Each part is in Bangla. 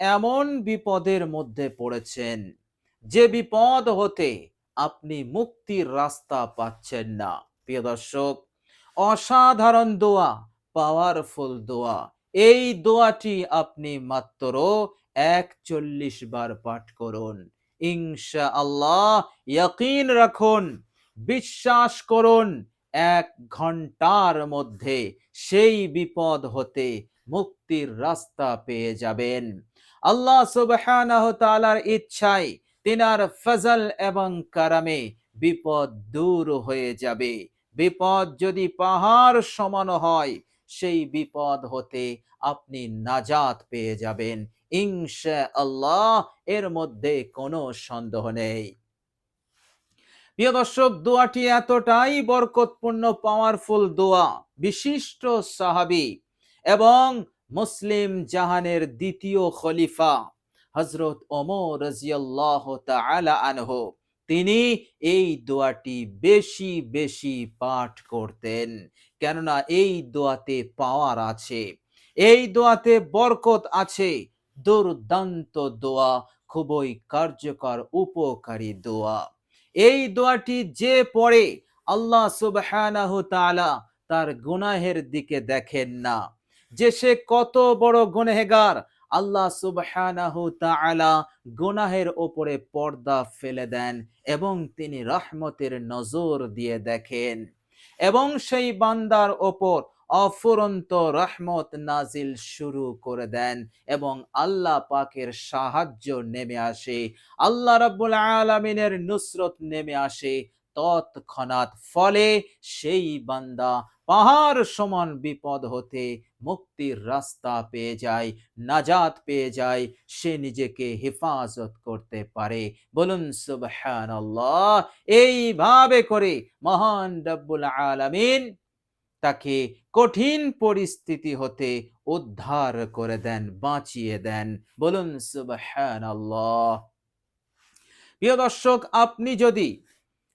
এমন বিপদের মধ্যে পড়েছেন যে বিপদ হতে আপনি মুক্তির রাস্তা পাচ্ছেন না। প্রিয় দর্শক, অসাধারণ দোয়া, পাওয়ারফুল দোয়া। এই দোয়াটি আপনি মাত্র ৪১ বার পাঠ করুন। ইনশাআল্লাহ, ইয়াকিন রাখুন, বিশ্বাস করুন, ১ ঘন্টার মধ্যে সেই বিপদ হতে মুক্তির রাস্তা পেয়ে যাবেন। আল্লাহ সুবহানাহু তাআলার ইচ্ছায়, তিনার ফজল এবং কারামে বিপদ দূর হয়ে যাবে। বিপদ যদি পাহাড় সমান হয়, সেই বিপদ হতে আপনি নাজাত পেয়ে যাবেন ইনশাআল্লাহ, এর মধ্যে কোনো সন্দেহ নেই। প্রিয় দর্শক, দোয়াটি এতটাই বরকতপূর্ণ, পাওয়ারফুল দোয়া, বিশিষ্ট সাহাবী এবং মুসলিম জাহানের দ্বিতীয় খলিফা হযরত ওমর রাদিয়াল্লাহু তাআলা আনহু, তিনি এই দোয়াটি বেশি বেশি পাঠ করতেন। কেননা এই দোয়াতে পাওয়ার আছে, এই দোয়াতে বরকত আছে। দুর্দান্ত দোয়া, খুবই কার্যকর, উপকারী দোয়া। এই দোয়াটি যে পড়ে, আল্লাহ সুবহানাহু তাআলা তার গুনাহের দিকে দেখেন না, যে সে কত বড় গুনহগার। আল্লাহ সুবহানাহু তাআলা গুনাহের উপরে পর্দা ফেলে দেন এবং তিনি রহমতের নজর দিয়ে দেখেন এবং সেই বান্দার ওপর অফুরন্ত রহমত নাজিল শুরু করে দেন এবং আল্লাহ পাকের সাহায্য নেমে আসে, আল্লাহ রাব্বুল আলামিনের নুসরত নেমে আসে তৎক্ষণাৎ। ফলে সেই বান্দা পাহাড় সমান বিপদ হতে মুক্তির রাস্তা পেয়ে যায়, নাজাত পেয়ে যায়, সে নিজেকে হেফাজত করতে পারে। বলুন সুবহানাল্লাহ। এইভাবে করে মহান রব্বুল আলামিন তাকে কঠিন পরিস্থিতি হতে উদ্ধার করে দেন, বাঁচিয়ে দেন। বলুন সুবহানাল্লাহ। প্রিয় দর্শক, আপনি যদি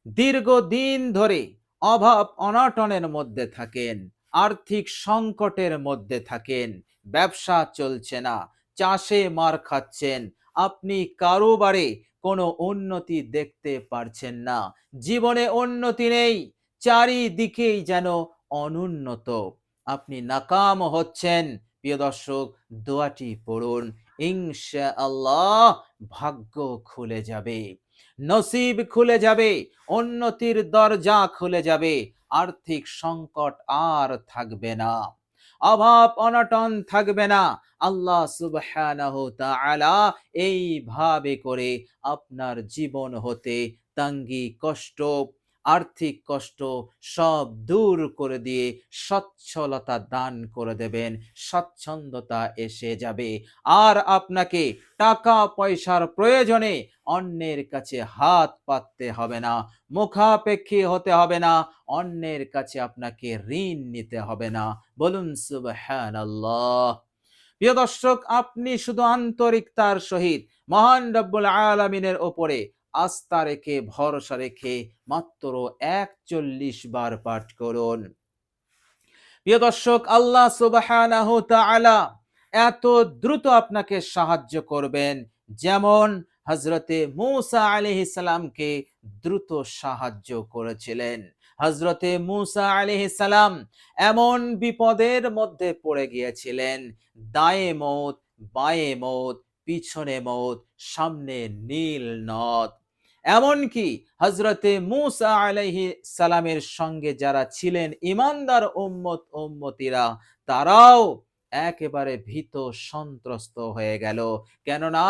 দীর্ঘদিন ধরে অভাব অনটনের মধ্যে থাকেন, আর্থিক সংকটের মধ্যে থাকেন, ব্যবসা চলছে না, চাষে মার খাচ্ছেন, আপনি কারোবারে কোনো উন্নতি দেখতে পারছেন না, জীবনে উন্নতি নেই, চারিদিকেই যেন অনুন্নত, আপনি নাকাম হচ্ছেন, প্রিয় দর্শক, দোয়াটি পড়ুন। ইনশাআল্লাহ ভাগ্য খুলে যাবে, নসিব খুলে যাবে, উন্নতির দরজা খুলে যাবে, আর্থিক সংকট আর থাকবে না, অভাব অনটন থাকবে না। আল্লাহ সুবহানাহু তাআলা এইভাবে করে আপনার জীবন হতে তাঙ্গি কষ্ট, আর্থিক কষ্ট সব দূর করে দিয়ে সচ্ছলতা দান করে দেবেন, স্বচ্ছন্দতা এসে যাবে। আর আপনাকে টাকা পয়সার প্রয়োজনে অন্যের কাছে হাত পাততে হবে না, মুখাপেক্ষী হতে হবে না, অন্যের কাছে আপনাকে ঋণ নিতে হবে না। বলুন সুবহানাল্লাহ। প্রিয় দর্শক, আপনি শুধু আন্তরিকতার সহিত মহান রব্বুল আলামিনের ওপরে আস্থা রেখে, ভরসা রেখে মাত্র ৪১ বার পাঠ করুন। প্রিয় দর্শক, আল্লাহ সুবহানাহু তাআলা এত দ্রুত আপনাকে সাহায্য করবেন, যেমন হযরতে মূসা আলাইহিস সালামকে দ্রুত সাহায্য করেছিলেন। হযরতে মূসা আলাইহিস সালাম এমন বিপদের মধ্যে পড়ে গিয়েছিলেন, দায়ে মউত, বায়ে মউত, পিছনে মউত, সামনে নীল নদ। এমনকি হযরতে মূসা আলাইহিস সালামের সঙ্গে যারা ছিলেন ঈমানদার উম্মত উম্মতিরা, তারাও একেবারে ভীত সন্ত্রস্ত হয়ে গেল। কেননা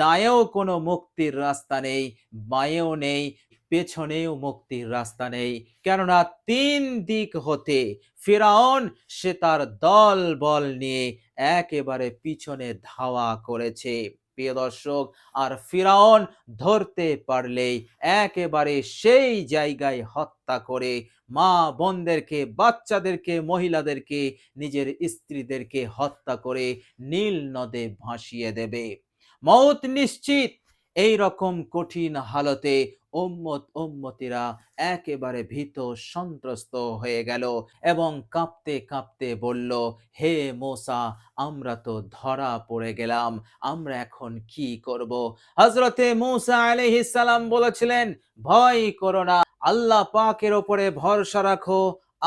দায়েও কোনো মুক্তির রাস্তা নেই, বাঁয়েও নেই, পেছনেও মুক্তির রাস্তা নেই। কেননা ৩ দিক হতে ফিরআউন সে তার দল বল নিয়ে একেবারে পিছনে ধাওয়া করেছে। প্রিয় দর্শক, আর ফিরআউন ধরতে পারলেই একেবারে সেই জায়গায় হত্যা করে মা বোনদেরকে, বাচ্চাদেরকে, মহিলাদেরকে, নিজের স্ত্রীদেরকে হত্যা করে নীল নদে ভাসিয়ে দেবে। মউত নিশ্চিত। এই রকম কঠিন হালতে উম্মতিরা একেবারে ভীত সন্ত্রস্ত হয়ে গেল এবং কাঁপতে কাঁপতে বলল, হে মূসা, আমরা তো ধরা পড়ে গেলাম, আমরা এখন কি করব? হযরতে মূসা আলাইহিস সালাম বলেছিলেন, ভয় করো না, আল্লাহ পাকের উপরে ভরসা রাখো,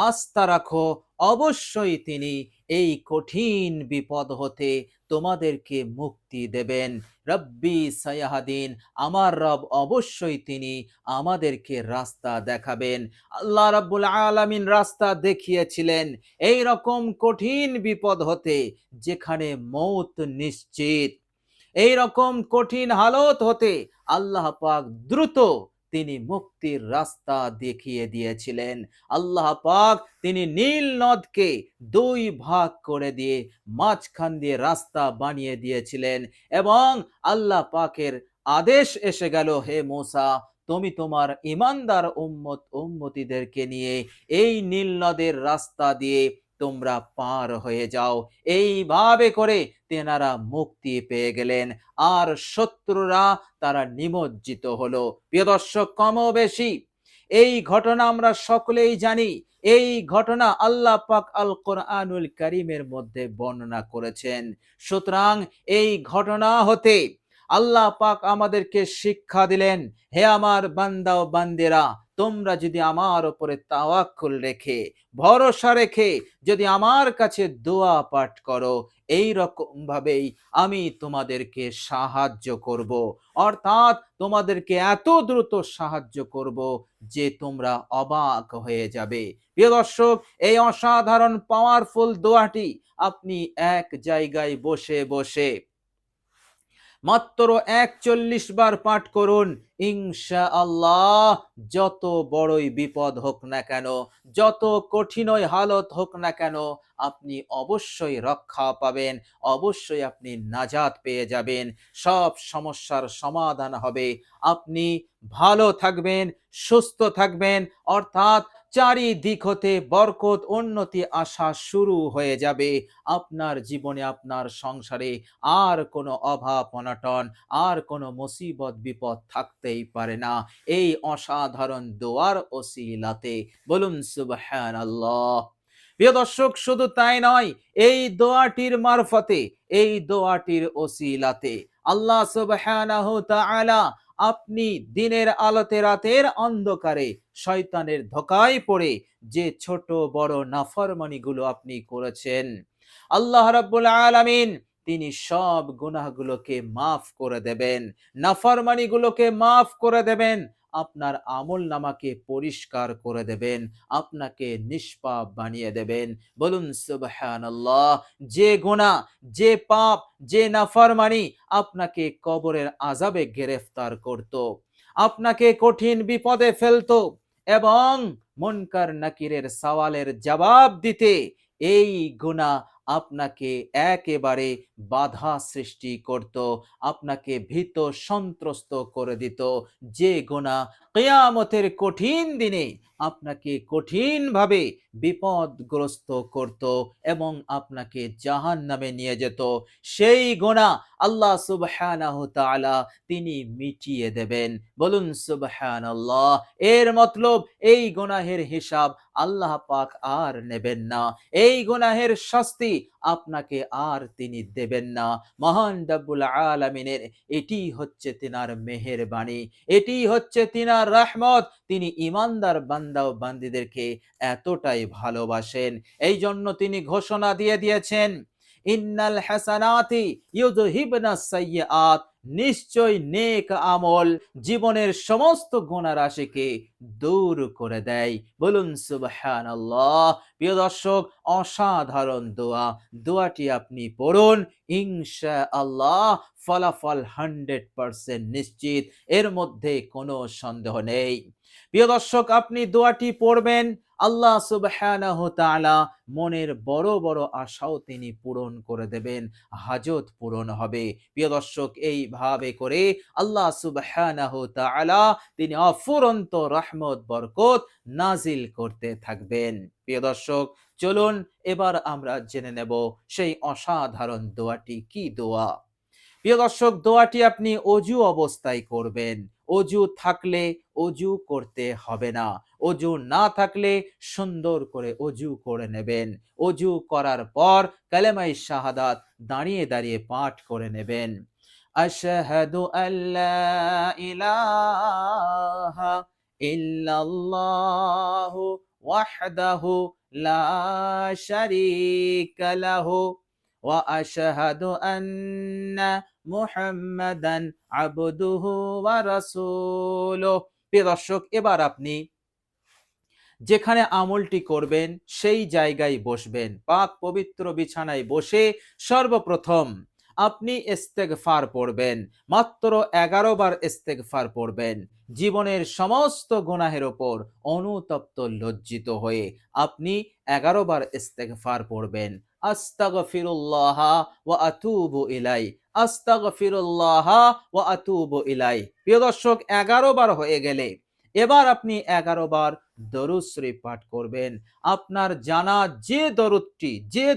আস্থা রাখো, অবশ্যই তিনি এই কঠিন বিপদ হতে তোমাদেরকে মুক্তি দেবেন। রব্বি সায়াহাদিন, আমার রব অবশ্যই তিনি আমাদেরকে রাস্তা দেখাবেন। আল্লাহ রাব্বুল আলামিন রাস্তা দেখিয়েছিলেন এই রকম কঠিন বিপদ হতে, যেখানে মৌত নিশ্চিত। এই রকম কঠিন হালত হতে আল্লাহ পাক দ্রুত তিনি মুক্তির রাস্তা দেখিয়ে দিয়েছিলেন। আল্লাহ পাক তিনি নীল নদকে দুই ভাগ করে দিয়ে মাঝখান দিয়ে রাস্তা বানিয়ে দিয়েছিলেন এবং আল্লাহ পাকের আদেশ এসে গেল, হে মূসা, তুমি তোমার ঈমানদার উম্মতিদেরকে নিয়ে এই নীল নদের রাস্তা দিয়ে তোমরা পার হয়ে যাও। এইভাবে করে তেনারা মুক্তি পেয়ে গেলেন আর শত্রুরা তারা নিমজ্জিত হলো। প্রিয় দর্শক, কম বেশি এই ঘটনা আমরা সকলেই জানি। এই ঘটনা আল্লাহ পাক আল কোরআনুল কারীমের মধ্যে বর্ণনা করেছেন। সুতরাং এই ঘটনা হতে আল্লাহ পাক আমাদেরকে শিক্ষা দিলেন, হে আমার বান্দা ও বান্দেরা, তোমরা যদি আমার উপরে তাওয়াক্কুল রেখে ভরসা রেখে যদি আমার কাছে দোয়া পাঠ করো, এই রকম ভাবেই আমি তোমাদেরকে সাহায্য করব। অর্থাৎ তোমাদেরকে এত দ্রুত সাহায্য করব যে তোমরা অবাক হয়ে যাবে। প্রিয় দর্শক, এই অসাধারণ পাওয়ারফুল দোয়াটি আপনি এক জায়গায় বসে বসে মাত্র ৪১ বার পাঠ করুন। ইনশাআল্লাহ যত বড়ই বিপদ হোক না কেন, যত কঠিনই হালত হোক না কেন, আপনি অবশ্যই রক্ষা পাবেন, অবশ্যই আপনি নাজাত পেয়ে যাবেন, সব সমস্যার সমাধান হবে, আপনি ভালো থাকবেন, সুস্থ থাকবেন, অর্থাৎ চারিদিক হতে বরকত উন্নতি আসা শুরু হয়ে যাবে। আপনার জীবনে, আপনার সংসারে আর কোনো অভাব অনটন, আর কোনো মুসিবত বিপদ থাকতেই পারে না এই অসাধারণ দোয়ার ওসিলাতে। বলুন সুবহানাল্লাহ। প্রিয় দর্শক, শুধু তাই নয়, এই দোয়াটির মারফতে, এই দোয়াটির ওসিলাতে আল্লাহ সুবহানাহু তাআলা আপনি দিনের আলোতে রাতের অন্ধকারে শয়তানের ধোঁকায় পড়ে যে ছোট বড় নাফরমানিগুলো আপনি করেছেন, আল্লাহ রাব্বুল আলামিন তিনি সব গুনাহগুলোকে মাফ করে দেবেন, নাফরমানিগুলোকে মাফ করে দেবেন, আপনার আমল নামাকে পরিষ্কার করে দেবেন, আপনাকে নিষ্পাপ বানিয়ে দেবেন। বলুন সুবহানাল্লাহ। যে গুনাহ, যে পাপ, যে নাফরমানি আপনাকে কবরের আযাবে গ্রেফতার করত, আপনাকে কঠিন বিপদে ফেলতো এবং মুনকার নাকিরের সওয়ালের জবাব দিতে এই গুনাহ আপনাকে একেবারে বাধা সৃষ্টি করত, আপনাকে ভীত সন্ত্রস্ত করে দিত, যে গুনাহ কিয়ামতের কঠিন দিনে আপনাকে কঠিনভাবে বিপদগ্রস্ত করত এবং আপনাকে জাহান্নামে নিয়ে যেত, সেই গুনাহ আল্লাহ সুবহানাহু তাআলা তিনি মিটিয়ে দেবেন। বলুন সুবহানাল্লাহ। এর মতলব এই গুনাহের হিসাব আল্লাহ পাক আর নেবেন না, এই গুনাহের শাস্তি আপনাকে আর তিনি দেবেন না। মহান রব্বুল আলামিনের এটি হচ্ছে তিনার মেহেরবানি, এটি হচ্ছে তিনার রহমত। তিনি ঈমানদার বান্দা ও বান্দীদেরকে এতটাই ভালোবাসেন, এই জন্য তিনি ঘোষণা দিয়ে দিয়েছেন, ইন্নাল হাসানাতি ইউযহিবনাস সাইয়্যাত, নিশ্চয় নেক আমল জীবনের সমস্ত গুনাহ রাশিকে দূর করে দেয়। বলুন সুবহানাল্লাহ। প্রিয় দর্শক, অসাধারণ দোয়া, দোয়াটি আপনি পড়ুন, ইনশাআল্লাহ ফলাফল 100% নিশ্চিত, এর মধ্যে কোনো সন্দেহ নেই। প্রিয় দর্শক, আপনি দোয়াটি পড়বেন, আল্লাহ সুবহানাহু তাআলা মনের বড় বড় আশাও তিনি পূরণ করে দেবেন, হাজত পূরণ হবে। প্রিয় দর্শক, এইভাবে করে আল্লাহ সুবহানাহু তাআলা তিনি অফুরন্ত রহমত বরকত নাজিল করতে থাকবেন। প্রিয় দর্শক, চলুন এবার আমরা জেনে নেব সেই অসাধারণ দোয়াটি কি দোয়া। প্রিয় দর্শক, দোয়াটি আপনি অজু অবস্থায় করবেন। অজু থাকলে অজু করতে হবে না। অজু না থাকলে সুন্দর করে অজু করে নেবেন। অজু করার পর কালেমায়ে শাহাদাত দাঁড়িয়ে দাঁড়িয়ে পাঠ করে নেবেন। আশহাদু আল্লা ইলাহা ইল্লাল্লাহু ওয়াহদাহু লা শারীকা লাহু ওয়া আশহাদু আন্না মুহাম্মাদান আবদুহু ওয়া রাসূলুহু। প্রিয় দর্শক, এবার আপনি যেখানে আমলটি করবেন সেই জায়গায় বসবেন। পাক পবিত্র বিছানায় বসে সর্বপ্রথম আপনি ইস্তেগফার পড়বেন। মাত্র 11 বার ইস্তেগফার পড়বেন। জীবনের সমস্ত গুনাহের ওপর অনুতপ্ত লজ্জিত হয়ে আপনি 11 বার ইস্তেগফার পড়বেন। আস্তাগফিরুল্লাহ ওয়া আতুবু ইলাই, আস্তাগফিরুল্লাহ ওয়া আতুবু ইলাই। প্রিয় দর্শক, 11 বার হয়ে গেলে এবার আপনি 11 বার দরুদ শরীফ পাঠ করবেন। আপনার জানা যে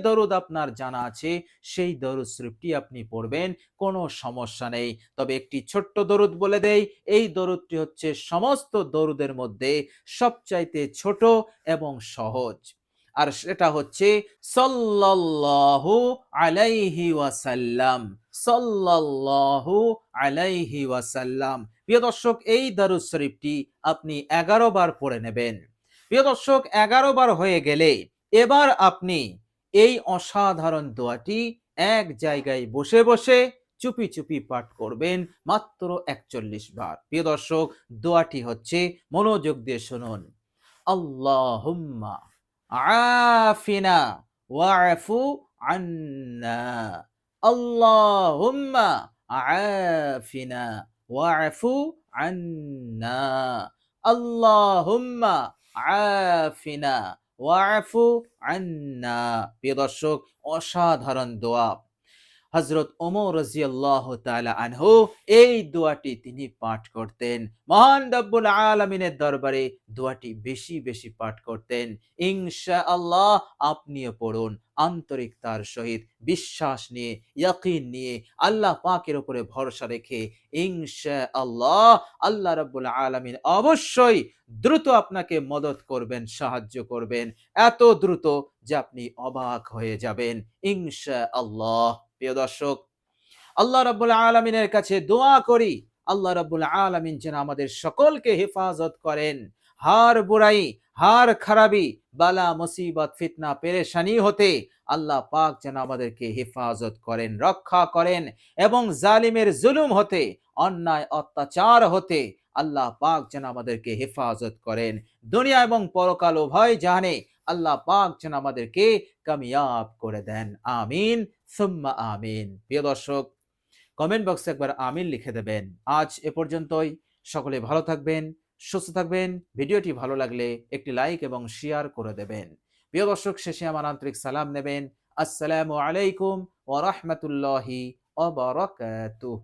দরুদ আপনার জানা আছে সেই দরুদ শরীফটি আপনি পড়বেন, কোনো সমস্যা নেই। তবে একটি ছোট্ট দরুদ বলে দেই, এই দরুদটি হচ্ছে সমস্ত দরুদের মধ্যে সবচাইতে ছোট এবং সহজ। আর সেটা হচ্ছে সাল্লাল্লাহু আলাইহি ওয়াসাল্লাম, সাল্লাল্লাহু আলাইহি ওয়াসাল্লাম। প্রিয় দর্শক, এই দরুদ শরীফটি আপনি 11 বার পড়ে নেবেন। প্রিয় দর্শক, 11 বার হয়ে গেলে এবার আপনি এই অসাধারণ দোয়াটি এক জায়গায় বসে বসে চুপি চুপি পাঠ করবেন মাত্র 41 বার। প্রিয় দর্শক, দোয়াটি হচ্ছে, মনোযোগ দিয়ে শুনুন। আল্লাহুম্মা আফিনা ওয়াফু আন্না, আল্লাহুম্মা আফিনা ওয়াফু আন্না, আল্লাহুম্মা আফিনা ওয়াফু আন্না। প্রিয় দর্শক, অসাধারণ দোয়া। হযরত ওমর রাদিয়াল্লাহু তাআলা আনহু এই দোয়াটি তিনি পাঠ করতেন। মহান রব্বুল আলামিনের দরবারে দোয়াটি বেশি বেশি পাঠ করতেন। ইনশাআল্লাহ আপনিও পড়ুন আন্তরিকতার সহিত, বিশ্বাস নিয়ে, ইয়াকিন নিয়ে, আল্লাহ পাকের উপরে ভরসা রেখে। ইনশাআল্লাহ আল্লাহ রাব্বুল আলামিন অবশ্যই দ্রুত আপনাকে মদদ করবেন, সাহায্য করবেন, এত দ্রুত যে আপনি অবাক হয়ে যাবেন ইনশাআল্লাহ। প্রিয় দর্শক, আল্লাহ রাব্বুল আলামিনের কাছে দোয়া করি, আল্লাহ রাব্বুল আলামিন যেন আমাদের সকলকে হেফাজত করেন হার বুরাই, হার খারাপি, বালা মুসিবত, ফিতনা, পেরেশানি হতে। আল্লাহ পাক যেন আমাদেরকে হেফাজত করেন, রক্ষা করেন, এবং জালিমের জুলুম হতে, অন্যায় অত্যাচার হতে আল্লাহ পাক যেন আমাদেরকে হেফাজত করেন। দুনিয়া এবং পরকাল উভয় জাহানে আল্লাহ পাক যেন আমাদেরকে কামিয়াব করে দেন। আমিন সুম্মা আমিন। প্রিয় দর্শক, কমেন্ট বক্সে একবার আমিন লিখে দেবেন। আজ এ পর্যন্তই। সকলে ভালো থাকবেন, সুস্থ থাকবেন। ভিডিওটি ভালো লাগলে একটি লাইক এবং শেয়ার করে দেবেন। প্রিয় দর্শক, শেষে আমার আন্তরিক সালাম নেবেন। আসসালামু আলাইকুম ওয়া রাহমাতুল্লাহি ওয়া বারাকাতুহু।